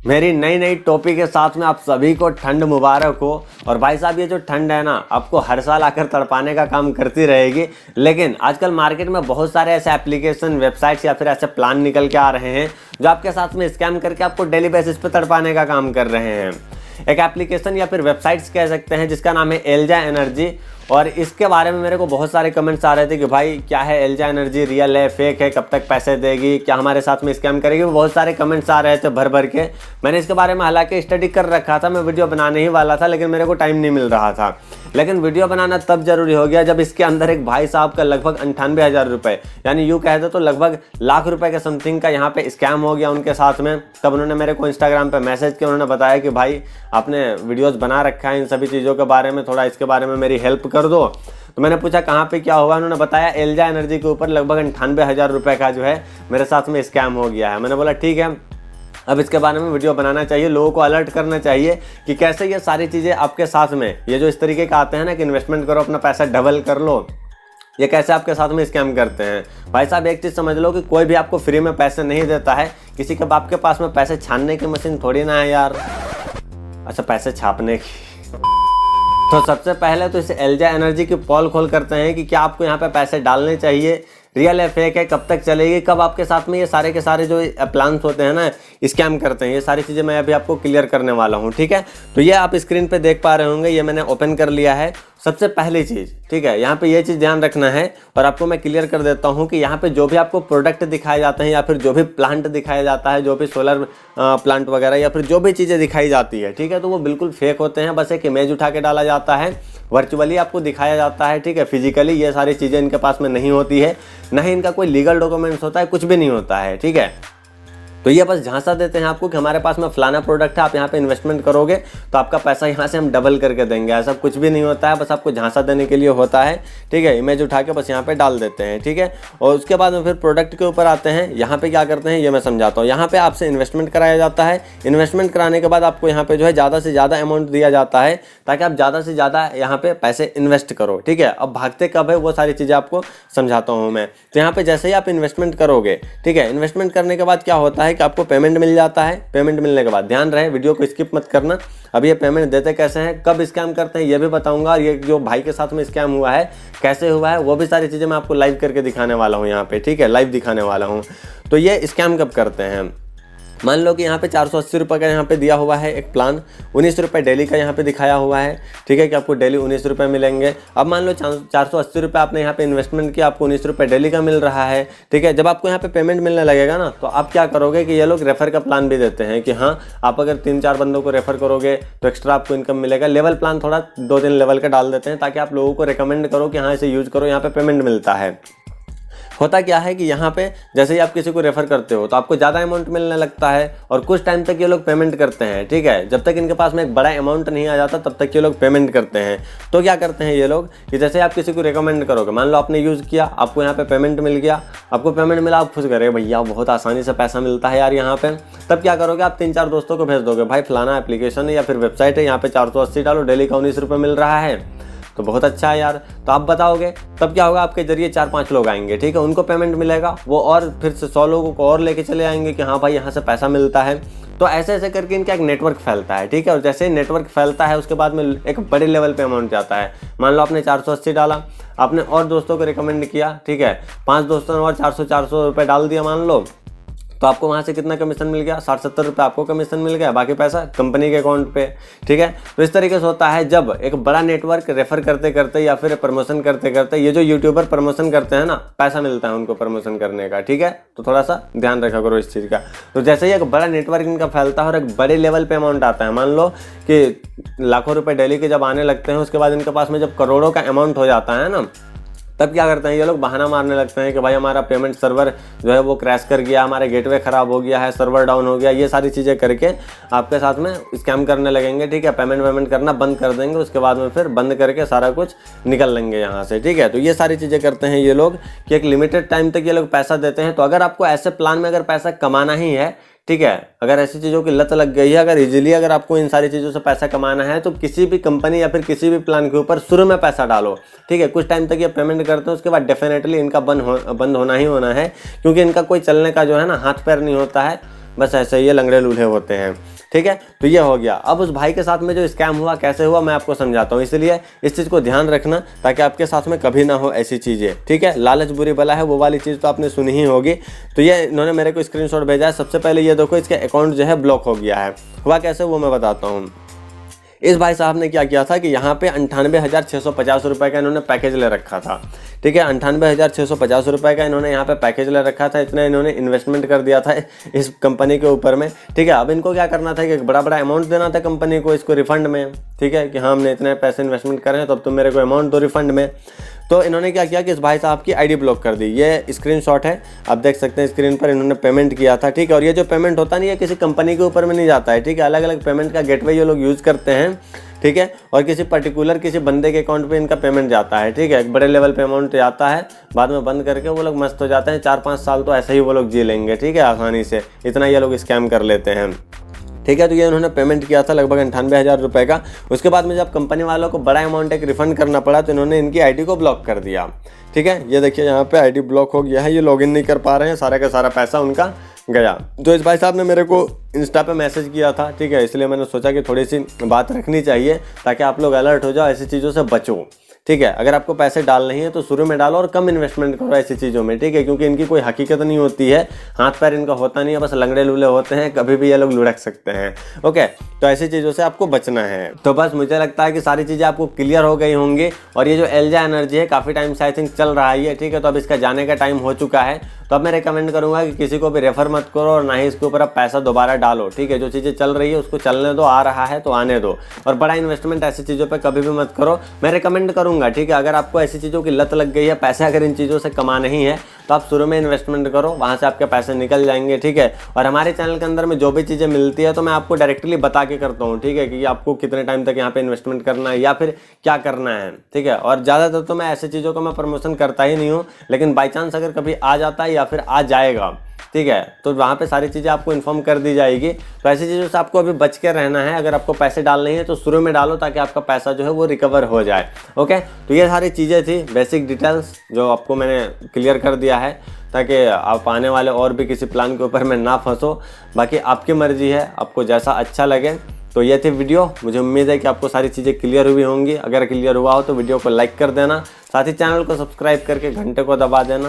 मेरी नई नई टोपी के साथ में आप सभी को ठंड मुबारक हो। और भाई साहब, ये जो ठंड है ना, आपको हर साल आकर तड़पाने का काम करती रहेगी। लेकिन आजकल मार्केट में बहुत सारे ऐसे एप्लीकेशन, वेबसाइट्स या फिर ऐसे प्लान निकल के आ रहे हैं जो आपके साथ में स्कैम करके आपको डेली बेसिस पे तड़पाने का काम कर रहे हैं। एक एप्लीकेशन या फिर वेबसाइट्स कह सकते हैं जिसका नाम है एल्जा एनर्जी। और इसके बारे में मेरे को बहुत सारे कमेंट्स आ रहे थे कि भाई क्या है एल्जा एनर्जी, रियल है, फेक है, कब तक पैसे देगी, क्या हमारे साथ में स्कैम करेगी। बहुत सारे कमेंट्स आ रहे थे भर भर के। मैंने इसके बारे में हालांकि स्टडी कर रखा था, मैं वीडियो बनाने ही वाला था, लेकिन मेरे को टाइम नहीं मिल रहा था। लेकिन वीडियो बनाना तब जरूरी हो गया जब इसके अंदर एक भाई साहब का लगभग 98,000 रुपये, यानी यूँ कहते तो लगभग लाख रुपए के समथिंग का यहाँ पे स्कैम हो गया उनके साथ में। तब उन्होंने मेरे को इंस्टाग्राम पे मैसेज किया, उन्होंने बताया कि भाई आपने वीडियोस बना रखा है इन सभी चीज़ों के बारे में, थोड़ा इसके बारे में मेरी हेल्प कर दो। तो मैंने पूछा कहाँ पे क्या हुआ, उन्होंने बताया एल्जा एनर्जी के ऊपर लगभग 98,000 रुपये का जो है मेरे साथ में स्कैम हो गया है। मैंने बोला ठीक है, अब इसके बारे में वीडियो बनाना चाहिए, लोगों को अलर्ट करना चाहिए कि कैसे ये सारी चीज़ें आपके साथ में, ये जो इस तरीके का आते हैं ना कि इन्वेस्टमेंट करो, अपना पैसा डबल कर लो, ये कैसे आपके साथ में स्कैम करते हैं। भाई साहब, एक चीज़ समझ लो कि कोई भी आपको फ्री में पैसे नहीं देता है। किसी के बाप के पास में पैसे छानने की मशीन थोड़ी ना है यार, अच्छा पैसे छापने की। तो सबसे पहले तो इस एल्जा एनर्जी की पोल खोल करते हैं कि क्या आपको यहाँ पे पैसे डालने चाहिए, रियल है, फेक है, कब तक चलेगी, कब आपके साथ में ये सारे के सारे जो प्लान्स होते हैं ना स्कैम करते हैं, ये सारी चीज़ें मैं अभी आपको क्लियर करने वाला हूँ। ठीक है, तो ये आप स्क्रीन पे देख पा रहे होंगे, ये मैंने ओपन कर लिया है। सबसे पहली चीज़, ठीक है, यहाँ पे ये चीज़ ध्यान रखना है और आपको मैं क्लियर कर देता हूँ कि यहाँ पे जो भी आपको प्रोडक्ट दिखाए जाते हैं या फिर जो भी प्लांट दिखाया जाता है, जो भी सोलर प्लांट वगैरह या फिर जो भी चीज़ें दिखाई जाती है, ठीक है, तो वो बिल्कुल फेक होते हैं। बस एक इमेज उठा के डाला जाता है, वर्चुअली आपको दिखाया जाता है, ठीक है, फिजिकली ये सारी चीज़ें इनके पास में नहीं होती है, ना ही इनका कोई लीगल डॉक्यूमेंट्स होता है, कुछ भी नहीं होता है। ठीक है, तो ये बस झांसा देते हैं आपको कि हमारे पास में फलाना प्रोडक्ट है, आप यहाँ पे इन्वेस्टमेंट करोगे तो आपका पैसा यहाँ से हम डबल करके देंगे। ऐसा कुछ भी नहीं होता है, बस आपको झांसा देने के लिए होता है। ठीक है, इमेज उठा के बस यहाँ पे डाल देते हैं। ठीक है, और उसके बाद में फिर प्रोडक्ट के ऊपर आते हैं। यहाँ पे क्या करते हैं ये मैं समझाता हूँ। यहाँ पे आपसे इन्वेस्टमेंट कराया जाता है। इन्वेस्टमेंट कराने के बाद आपको यहाँ पे जो है ज़्यादा से ज़्यादा अमाउंट दिया जाता है ताकि आप ज़्यादा से ज़्यादा यहाँ पे पैसे इन्वेस्ट करो। ठीक है, अब भागते कब है वो सारी चीज़ें आपको समझाता हूँ मैं। तो यहाँ पे जैसे ही आप इन्वेस्टमेंट करोगे, ठीक है, इन्वेस्टमेंट करने के बाद क्या होता है कि आपको पेमेंट मिल जाता है। पेमेंट मिलने के बाद ध्यान रहे, वीडियो को स्किप मत करना। अब ये पेमेंट देते कैसे हैं, कब स्कैम करते हैं ये भी बताऊंगा, और ये जो भाई के साथ में स्कैम हुआ है कैसे हुआ है वो भी सारी चीज़ें मैं आपको लाइव करके दिखाने वाला हूँ यहाँ पे। ठीक है, लाइव दिखाने वाला हूँ। तो ये स्कैम कब करते हैं, मान लो कि यहाँ पे 480 रुपये का यहाँ पे दिया हुआ है एक प्लान, 19 रुपये डेली का यहाँ पे दिखाया हुआ है। ठीक है, कि आपको डेली 19 रुपये मिलेंगे। अब मान लो 480 रुपये आपने यहाँ पे इन्वेस्टमेंट किया, आपको 19 रुपये डेली का मिल रहा है। ठीक है, जब आपको यहाँ पे पेमेंट मिलने लगेगा ना, तो आप क्या करोगे कि ये लोग रेफर का प्लान भी देते हैं कि हाँ, आप अगर 3-4 बंदों को रेफर करोगे तो एक्स्ट्रा आपको इनकम मिलेगा। लेवल प्लान थोड़ा 2-3 लेवल का डाल देते हैं ताकि आप लोगों को रिकमेंड करो कि हाँ इसे यूज़ करो, यहाँ पे पेमेंट मिलता है। होता क्या है कि यहाँ पे जैसे ही आप किसी को रेफर करते हो तो आपको ज़्यादा अमाउंट मिलने लगता है और कुछ टाइम तक ये लोग पेमेंट करते हैं। ठीक है, जब तक इनके पास में एक बड़ा अमाउंट नहीं आ जाता तब तक ये लोग पेमेंट करते हैं। तो क्या करते हैं ये लोग कि जैसे आप किसी को रिकमेंड करोगे, मान लो आपने यूज़ किया, आपको यहाँ पे पेमेंट मिल गया, आपको पेमेंट मिला, आप खुश करें भैया बहुत आसानी से पैसा मिलता है यार यहाँ पे। तब क्या करोगे, आप 3-4 दोस्तों को भेज दोगे, भाई फलाना एप्लीकेशन है या फिर वेबसाइट है, यहाँ पे 480 डालो, डेली का 19 रुपये मिल रहा है, तो बहुत अच्छा है यार। तो आप बताओगे, तब क्या होगा, आपके जरिए 4-5 लोग आएंगे। ठीक है, उनको पेमेंट मिलेगा, वो और फिर से 100 लोगों को और लेके चले आएंगे कि हाँ भाई यहाँ से पैसा मिलता है। तो ऐसे ऐसे करके इनका एक नेटवर्क फैलता है। ठीक है, और जैसे ही नेटवर्क फैलता है उसके बाद में एक बड़े लेवल पे अमाउंट जाता है। मान लो आपने 480 डाला, आपने और दोस्तों को रिकमेंड किया, ठीक है, 5 दोस्तों ने और 400 रुपये डाल दिया मान लो, तो आपको वहाँ से कितना कमीशन मिल गया, 60-70 रुपये आपको कमीशन मिल गया, बाकी पैसा कंपनी के अकाउंट पे। ठीक है, तो इस तरीके से होता है जब एक बड़ा नेटवर्क रेफर करते करते या फिर प्रमोशन करते करते, ये जो यूट्यूबर प्रमोशन करते हैं ना, पैसा मिलता है उनको प्रमोशन करने का। ठीक है, तो थोड़ा सा ध्यान रखा करो इस चीज़ का। तो जैसे ही एक बड़ा नेटवर्क इनका फैलता है और एक बड़े लेवल पे अमाउंट आता है, मान लो कि लाखों रुपये डेली के जब आने लगते हैं, उसके बाद इनके पास में जब करोड़ों का अमाउंट हो जाता है ना, तब क्या करते हैं ये लोग बहाना मारने लगते हैं कि भाई हमारा पेमेंट सर्वर जो है वो क्रैश कर गया, हमारे गेटवे ख़राब हो गया है, सर्वर डाउन हो गया, ये सारी चीज़ें करके आपके साथ में स्कैम करने लगेंगे। ठीक है, पेमेंट करना बंद कर देंगे, उसके बाद में फिर बंद करके सारा कुछ निकल लेंगे यहाँ से। ठीक है, तो ये सारी चीज़ें करते हैं ये लोग कि एक लिमिटेड टाइम तक ये लोग पैसा देते हैं। तो अगर आपको ऐसे प्लान में अगर पैसा कमाना ही है, ठीक है, अगर ऐसी चीज़ों की लत लग गई है, अगर इजीली अगर आपको इन सारी चीज़ों से पैसा कमाना है, तो किसी भी कंपनी या फिर किसी भी प्लान के ऊपर शुरू में पैसा डालो। ठीक है, कुछ टाइम तक ये पेमेंट करते हैं, उसके बाद डेफिनेटली इनका बंद होना ही होना है, क्योंकि इनका कोई चलने का जो है ना हाथ पैर नहीं होता है। बस ऐसे ही ये लंगड़े लूल्हे होते हैं। ठीक है, तो ये हो गया। अब उस भाई के साथ में जो स्कैम हुआ कैसे हुआ मैं आपको समझाता हूँ, इसलिए इस चीज़ को ध्यान रखना ताकि आपके साथ में कभी ना हो ऐसी चीज़ें। ठीक है, लालच बुरी बला है, वो वाली चीज़ तो आपने सुनी ही होगी। तो ये इन्होंने मेरे को स्क्रीनशॉट भेजा है। सबसे पहले ये देखो, इसके अकाउंट जो है ब्लॉक हो गया है। हुआ कैसे वो मैं बताता हूँ। इस भाई साहब ने क्या किया था कि यहाँ पे 98,650 रुपये का इन्होंने पैकेज ले रखा था। ठीक है, 98,650 रुपये का इन्होंने यहाँ पे पैकेज ले रखा था। इतना इन्होंने इन्वेस्टमेंट कर दिया था इस कंपनी के ऊपर में। ठीक है, अब इनको क्या करना था कि एक बड़ा अमाउंट देना था कंपनी को, इसको रिफंड में। ठीक है, कि हाँ हमने इतने पैसे इन्वेस्टमेंट करे हैं तो अब तुम मेरे को अमाउंट दो रिफंड में। तो इन्होंने क्या किया कि इस भाई साहब की आईडी ब्लॉक कर दी। ये स्क्रीनशॉट है, आप देख सकते हैं स्क्रीन पर, इन्होंने पेमेंट किया था। ठीक है, और ये जो पेमेंट होता नहीं है किसी कंपनी के ऊपर में नहीं जाता है। ठीक है, अलग अलग पेमेंट का गेटवे ये लोग यूज़ करते हैं। ठीक है, और किसी पर्टिकुलर किसी बंदे के अकाउंट पे इनका पेमेंट जाता है। ठीक है, एक बड़े लेवल पे अमाउंट जाता है, बाद में बंद करके वो लोग मस्त हो जाते हैं। 4-5 साल तो ऐसे ही वो लोग जी लेंगे। ठीक है, आसानी से इतना ये लोग स्कैम कर लेते हैं। ठीक है, तो ये उन्होंने पेमेंट किया था लगभग 98,000 रुपये का। उसके बाद में जब कंपनी वालों को बड़ा अमाउंट एक रिफंड करना पड़ा तो इन्होंने इनकी आईडी को ब्लॉक कर दिया। ठीक है, ये देखिए यहाँ पे आईडी ब्लॉक हो गया है, ये लॉगिन नहीं कर पा रहे हैं, सारा का सारा पैसा उनका गया। तो इस भाई साहब ने मेरे को इंस्टा पे मैसेज किया था। ठीक है, इसलिए मैंने सोचा कि थोड़ी सी बात रखनी चाहिए ताकि आप लोग अलर्ट हो जाओ, ऐसी चीज़ों से बचो। ठीक है, अगर आपको पैसे डालने हैं तो शुरू में डालो और कम इन्वेस्टमेंट करो ऐसी चीज़ों में। ठीक है, क्योंकि इनकी कोई हकीकत नहीं होती है, हाथ पैर इनका होता नहीं है, बस लंगड़े लूले होते हैं, कभी भी ये लोग लुढ़क सकते हैं। ओके, तो ऐसी चीज़ों से आपको बचना है। तो बस मुझे लगता है कि सारी चीज़ें आपको क्लियर हो गई होंगी। और ये जो एल्जा एनर्जी है काफ़ी टाइम से आई थिंक चल रहा है ये। ठीक है, तो अब इसका जाने का टाइम हो चुका है। तो अब मैं रिकमेंड करूंगा कि किसी को भी रेफर मत करो और ना ही इसके ऊपर आप पैसा दोबारा डालो। ठीक है, जो चीज़ें चल रही है उसको चलने दो, आ रहा है तो आने दो, और बड़ा इन्वेस्टमेंट ऐसी चीज़ों पे कभी भी मत करो। मैं रिकमेंड करूंगा। ठीक है, अगर आपको ऐसी चीज़ों की लत लग गई है, पैसे अगर इन चीज़ों से कमाना ही है तो आप शुरू में इन्वेस्टमेंट करो, वहाँ से आपके पैसे निकल जाएंगे। ठीक है, और हमारे चैनल के अंदर में जो भी चीज़ें मिलती है तो मैं आपको डायरेक्टली बता के करता हूँ। ठीक है, कि आपको कितने टाइम तक यहाँ पे इन्वेस्टमेंट करना है या फिर क्या करना है। ठीक है, और ज़्यादातर तो मैं ऐसी चीज़ों का मैं प्रमोशन करता ही नहीं हूँ, लेकिन बाई चांस अगर कभी आ जाता है या फिर आ जाएगा, ठीक है, तो वहाँ पे सारी चीज़ें आपको इन्फॉर्म कर दी जाएगी। तो ऐसी चीज़ों से आपको अभी बच के रहना है। अगर आपको पैसे डालने हैं तो शुरू में डालो ताकि आपका पैसा जो है वो रिकवर हो जाए। ओके, तो ये सारी चीज़ें थी बेसिक डिटेल्स जो आपको मैंने क्लियर कर दिया है ताकि आप आने वाले और भी किसी प्लान के ऊपर में ना फंसो। बाकी आपकी मर्जी है, आपको जैसा अच्छा लगे। तो ये थी वीडियो, मुझे उम्मीद है कि आपको सारी चीज़ें क्लियर हुई होंगी। अगर क्लियर हुआ हो तो वीडियो को लाइक कर देना, साथ ही चैनल को सब्सक्राइब करके घंटे को दबा देना।